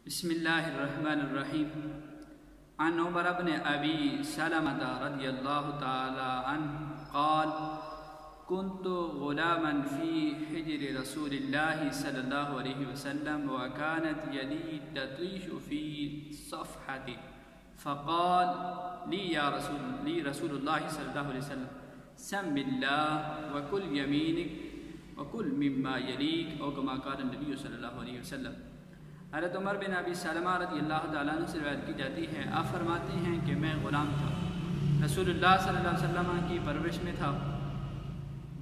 بسم الله الرحمن الرحيم. عن عمر بن أبي سلمة رضي الله تعالى عنه قال: كنت غلاما في حجر رسول الله صلى الله عليه وسلم وكانت يدي تطيش في صفحته فقال لي رسول الله صلى الله عليه وسلم: سم الله وكل يمينك وكل مما يليك، او كما قال النبي صلی اللہ علیہ وسلم. حضرت عمر بن ابی سلمہ رضی اللہ تعالیٰ عنہ سے روایت کی جاتی ہے، آپ فرماتے ہیں کہ میں غلام تھا، رسول اللہ صلی اللہ علیہ وسلم کی پرورش میں تھا.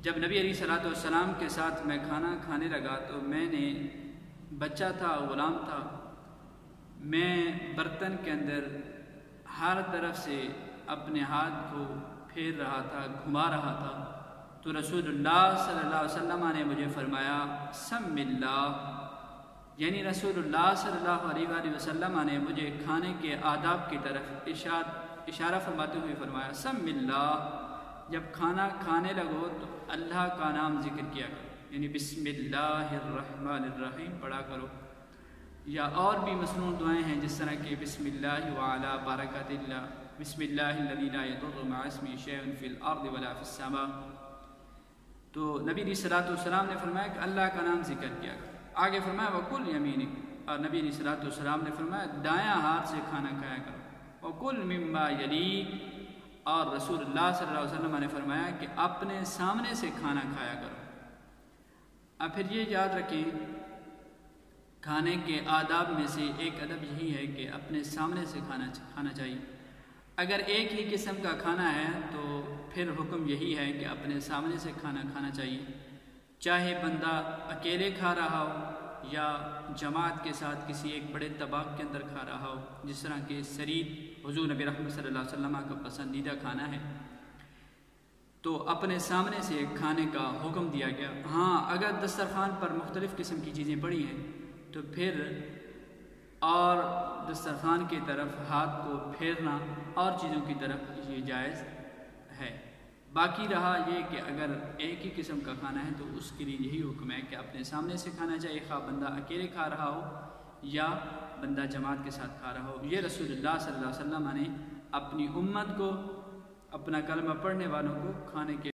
جب نبی علیہ الصلوۃ والسلام کے ساتھ میں کھانا کھانے لگا تو میں نے بچہ تھا، غلام تھا، میں برتن کے اندر ہر طرف سے اپنے ہاتھ کو پھیر رہا تھا، گھما رہا تھا، تو رسول اللہ صلی اللہ علیہ وسلم نے مجھے فرمایا سم اللہ، یعنی رسول اللہ صلی اللہ علیہ وآلہ وسلم نے مجھے کھانے کے آداب کی طرف اشارہ فرماتے ہوئے فرمایا سم اللہ، جب کھانا کھانے لگو تو اللہ کا نام ذکر کیا کرو، یعنی بسم اللہ الرحمن الرحیم پڑھا کرو. یا اور بھی مسنون دعائیں ہیں جس طرح کہ بسم اللہ وعلی برکات اللہ، بسم اللہ الذی لا یضر مع اسمہ شیء فی الارض ولا فی السماء. تو نبی علیہ الصلوۃ والسلام نے فرمایا کہ اللہ کا نام ذکر کیا کرو. آگے فرمایا وَكُلْ يَمِينِكَ، اور نبی علیہ الصلوۃ والسلام نے فرمایا دایاں ہاتھ سے کھانا کھایا کرو. وَكُلْ مِمَّا يَلِيكَ، اور رسول اللہ صلی اللہ علیہ وسلم نے فرمایا کہ اپنے سامنے سے کھانا کھایا کرو. اب پھر یہ یاد رکھیں، کھانے کے آداب میں سے ایک ادب یہی ہے کہ اپنے سامنے سے کھانا چاہیے. اگر ایک ہی قسم کا کھانا ہے تو پھر حکم یہی ہے کہ اپنے سامنے سے کھانا کھانا چاہیے، چاہے بندہ اکیلے کھا رہا ہو یا جماعت کے ساتھ کسی ایک بڑے طبق کے اندر کھا رہا ہو، جس طرح کہ سرید حضور نبی رحمت صلی اللہ علیہ وسلم کا پسندیدہ کھانا ہے، تو اپنے سامنے سے کھانے کا حکم دیا گیا. ہاں، اگر دسترخوان پر مختلف قسم کی چیزیں پڑی ہیں تو پھر اور دسترخوان کی طرف ہاتھ کو پھیرنا اور چیزوں کی طرف یہ جائز ہے. باقی رہا یہ کہ اگر ایک ہی قسم کا کھانا ہے تو اس کے لیے یہی حکم ہے کہ اپنے سامنے سے کھانا چاہیے، خواہ بندہ اکیلے کھا رہا ہو یا بندہ جماعت کے ساتھ کھا رہا ہو. یہ رسول اللہ صلی اللہ علیہ وسلم نے اپنی امت کو، اپنا کلمہ پڑھنے والوں کو کھانے کے